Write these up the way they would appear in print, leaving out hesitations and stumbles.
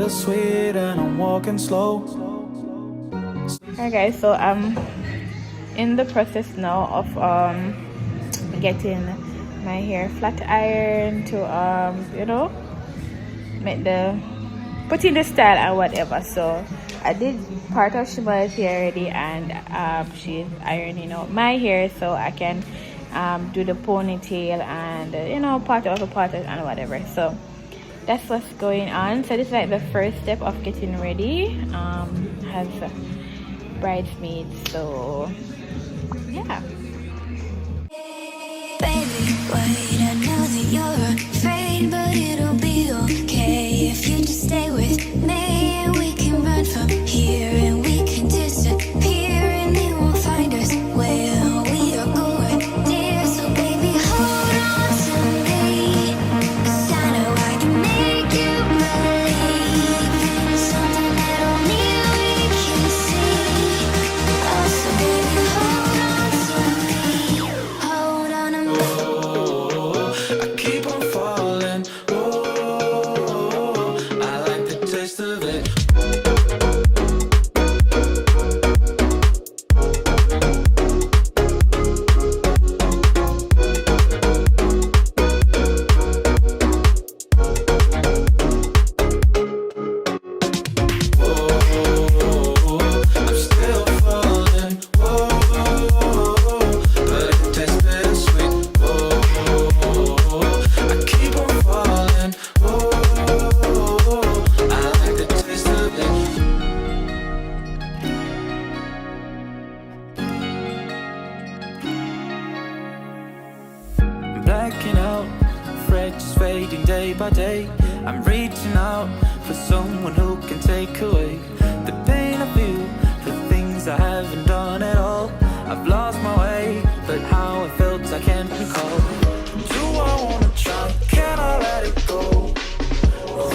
bittersweet and I'm walking slow. Hi guys, so I'm in the process now of getting my hair flat iron to make the put in the style and whatever. So I did part of Shima's hair already, and she's ironing out my hair so I can do the ponytail and part of and whatever. So that's what's going on. So this is like the first step of getting ready as bridesmaids. So yeah. Baby, wait, I know that you're afraid, but it'll be okay if you just stay with me, and we can run from here and we can disappear and they won't find us where we are going, dear. So baby, hold on to me, 'cause I know I can make you believe in something that only we can see. Oh, so baby, hold on to me, hold on to me. I keep on falling. Oh, I like the taste of it. I'm still falling. But it tastes bittersweet. I keep on falling. I like the taste of it. Blacking out, frets fading day by day. I'm reaching out for someone who can take away the pain I feel for things I haven't done at all. I've lost my way, but how I felt I can't recall. Do I wanna try? Can I let it go?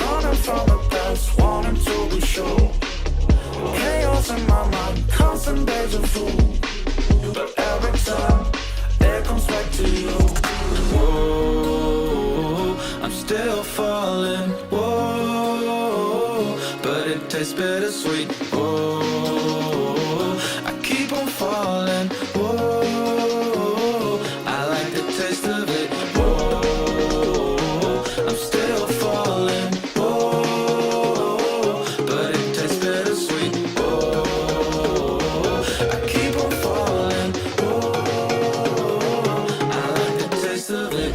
Running from the past, wanting to be sure. Chaos in my mind, constant deja vu. But every time it comes back to you. Whoa, I'm still falling. Whoa, but it tastes bittersweet. Whoa, I keep on falling. Whoa, I like the taste of it. Whoa, I'm still falling. Whoa, but it tastes bittersweet. Whoa, I keep on falling. Whoa, I like the taste of it.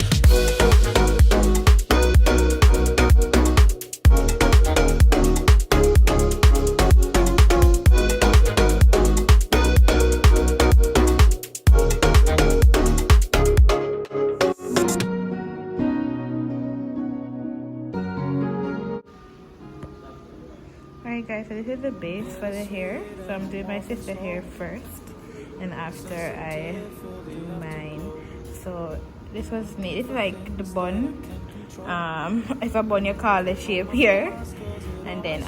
Alright guys, so this is the base for the hair. So I'm doing my sister's hair first, and after I do mine. So this was made, it's like the bun. If a bun you call the shape here, and then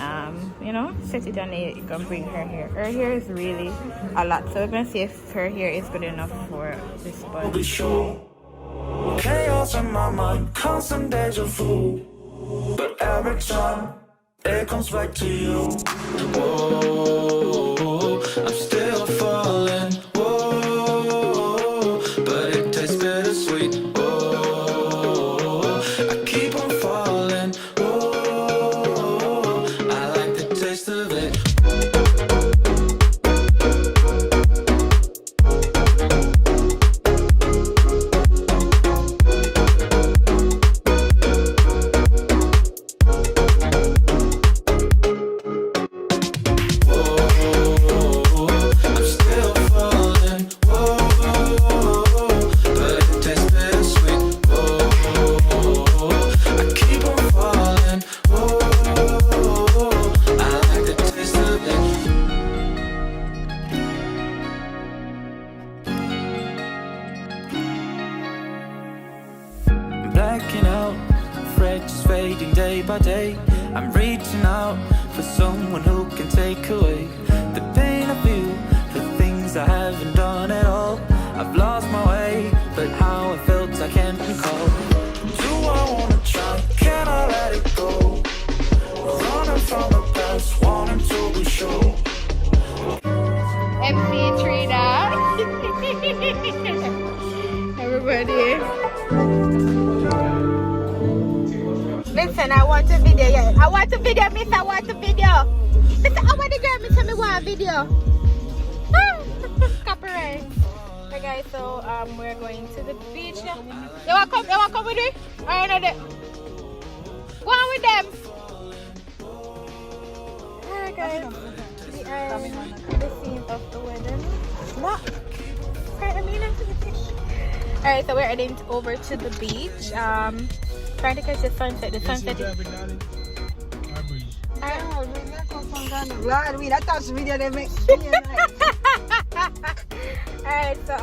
set it on it. You can bring her hair. Her hair is really a lot, so we're gonna see if her hair is good enough for this bun. Be sure. Chaos in my mind, constant deja vu. But every time it comes back to you. Whoa, I'm still falling. Whoa, but it tastes bittersweet. Whoa, I keep on falling. Whoa, I like the taste of it. Blacking out, frets fading day by day. I'm reaching out for someone who can take away the pain I feel for things I haven't done at all. I've lost my way, but how I felt I can't recall. Do I wanna try? Can I let it go? Running from Everybody. Listen, I want a video, yeah. I want a video, miss. I want a video. Listen, I want the girl, miss. Tell me want a video. Copyright. Okay, guys, so we're going to the beach. They want to come with me? Alright, no, go on with them. Alright, guys. We are in the scene of the wedding. What? Alright, so we're heading over to the beach. Trying to catch the sunset. The sunset is... Alright, so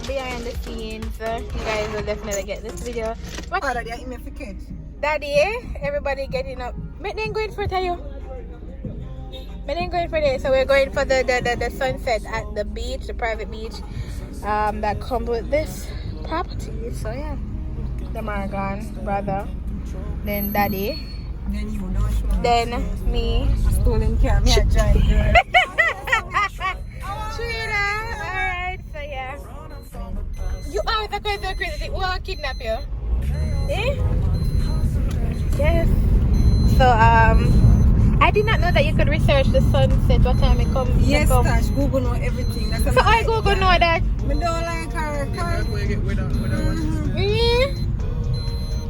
behind the scenes, you guys will definitely get this video. Daddy, everybody getting up. But then going for Tayo. But then going for this. So we're going for the sunset at the beach, the private beach that comes with this property. So yeah. The Margon, brother. Then Daddy. Then you know. Then me. Stolen car, me a giant girl. Trina. Alright, so yeah. You are the crazy. Who will kidnap you? Eh? Yes. So I did not know that you could research the sunset. What time it comes? Yes, Tash. Google know everything. That's so I Google know that. Me don't like her.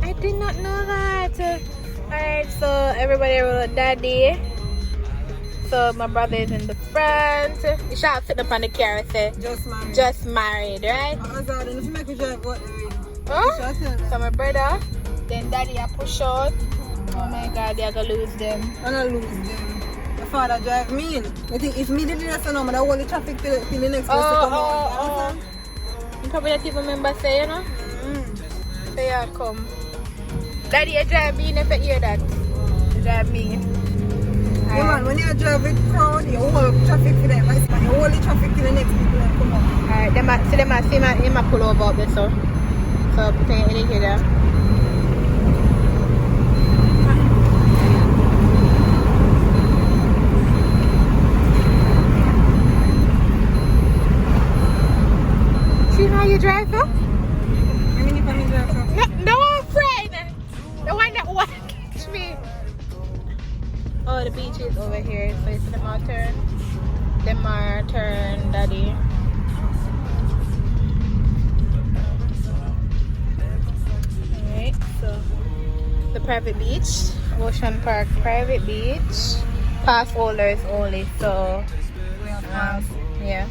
I did not know that. Alright, so everybody wrote Daddy. So my brother is in the front. You should sit up on the car and say just married, right? Oh? So my brother, then Daddy I push out. Oh my god, they are gonna lose them. I'm gonna lose them. My father drive me in. I think if me did this, I'm gonna hold the traffic till the next bus to come out. You probably don't even remember say, you know? So yeah, come. Daddy, you drive me in if you hear that. You drive me in. Yeah, man, when you drive with crowd, you hold traffic for them. You hold the traffic till the next people come out. Alright, them see him pull over up there, so put in here. See how you drive, huh? I mean, if I'm driving. No, friend! The one that won't catch me. Oh, the beach is over here, so it's the turn. The turn, Daddy. Alright, so the private beach, Ocean Park private beach, pass holders only. So yeah,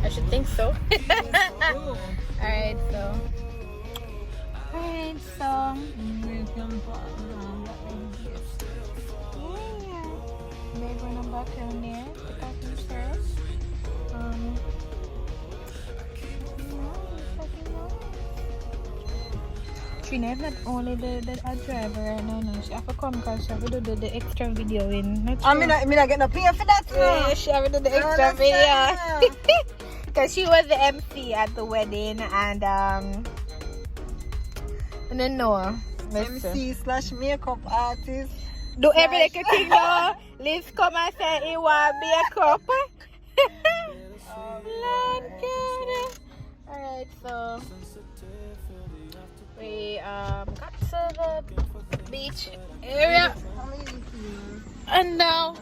I should think so. Alright, so they're going back down there to parking first. Trina is not only the driver right now, no. She have to come because she have to do the extra video in. I mean, I get no pay for that. Yeah, she have to do the extra video. Because she was the MC at the wedding and I don't know. MC/makeup artist. Do every little thing though. Liz come and say he want makeup. Lord God. Alright, so we got to the beach area. And now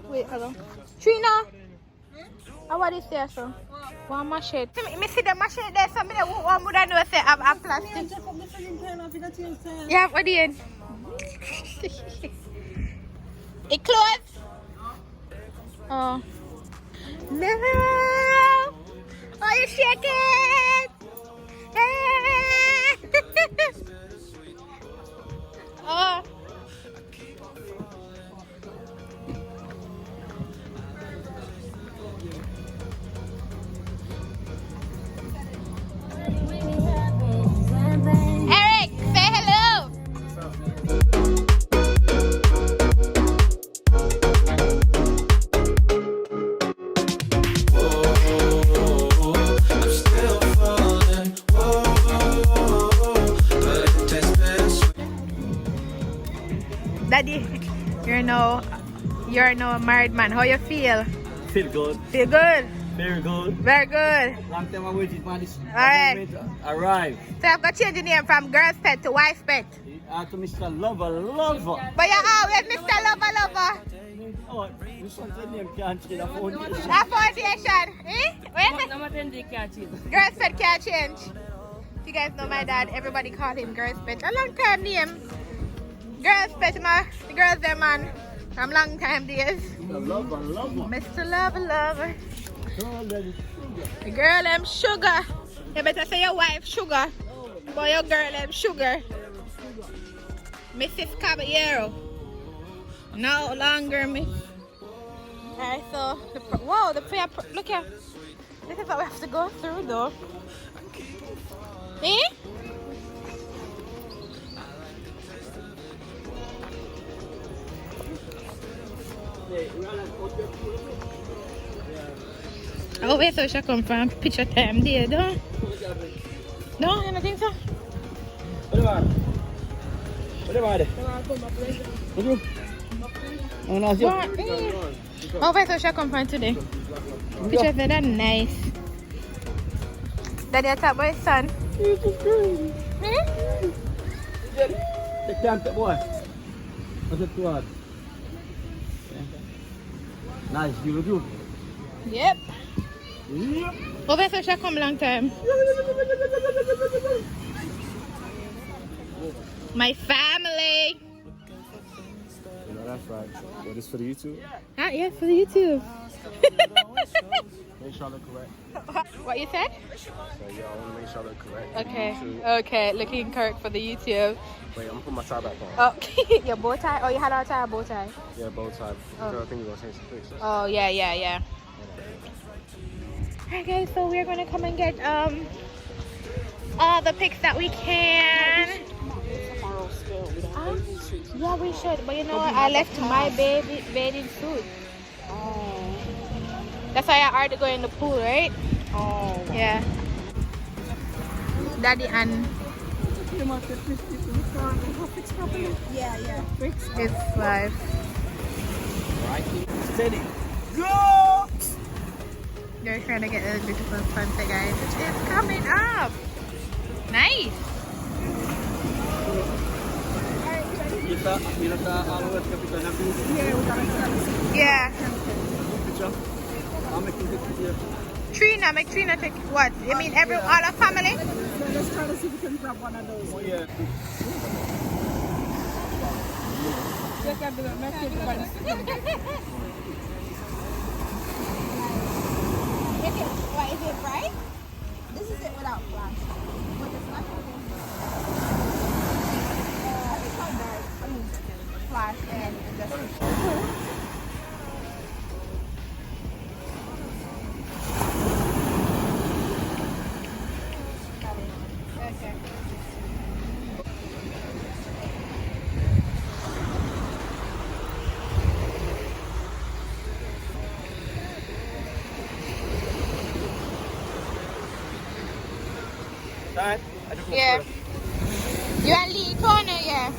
wait, hello. Trina! What is there, so? One machete. Me see the machete there, so me one would I know say I'm plastic. Yeah, what do you end? It closed? Oh. No! Oh, you shake it! Oh. Eric, say hello. Daddy, you're no a married man. How you feel? Feel good. Feel good? Very good. Very good. Long time I waited for this Alright. moment arrive. So I've got to change the name from Girl's Pet to Wife's Pet. To Mr. Lover, Lover. But you're always Mr. Lover Lover. Oh, this one's a name can't change the foundation. That foundation. Eh? Wait. Girl's Pet can't change. If you guys know my dad, everybody call him Girl's Pet. A long time name. Girl's Pet, the girls them man. From long time days. Mr. Lover, Lover. Mr. Lover Lover. Girl, that is The girl them sugar. You better say your wife sugar. But your girl them sugar. Mrs. Caballero. No longer Miss. Alright, so whoa, the prayer. Look here. This is what we have to go through, though. Eh? Oh, wait, so she come from picture time there, though. No, you don't think so? What about it? Oh, no, What? Oh, wait, so she come from today. Picture of that nice. Daddy, I talk about his son. Hmm? Take time, boy. What's it toward? Nice, you. Yep. Yep. Oh, wait, so she come long time. My family. You know that's right. What is for the YouTube? Ah, yeah, for the YouTube. Make sure I look correct. What you said? So yeah, I want to make sure I look correct. for the Okay. YouTube. Okay, looking correct for the YouTube. Wait, I'm gonna put my tie back on. Oh, your bow tie? Oh, you had our tie or bow tie? Yeah, bow tie. Oh. Girl, I think we're gonna change some pictures. Oh, yeah. Alright guys, so we're gonna come and get all the pics that we can. Yeah, we should. But you know what? I left my bathing suit. That's why I already go in the pool, right? Oh. Yeah. Daddy and Yeah. his wife. Steady. Go! They're trying to get a beautiful sunset, guys. It's coming up. Nice. Kita all the way to Capital Nabi. Yeah. Picture. I'll make you take here. Trina, make Trina take what? You mean all our family? So let's try to see if we can grab one of those. Oh yeah. Look at the message. Is it bright? This is it without flash. With the flash, it's not dark. I mean, flash and just. Okay. Dad, Yeah. You are Lee corner, yeah.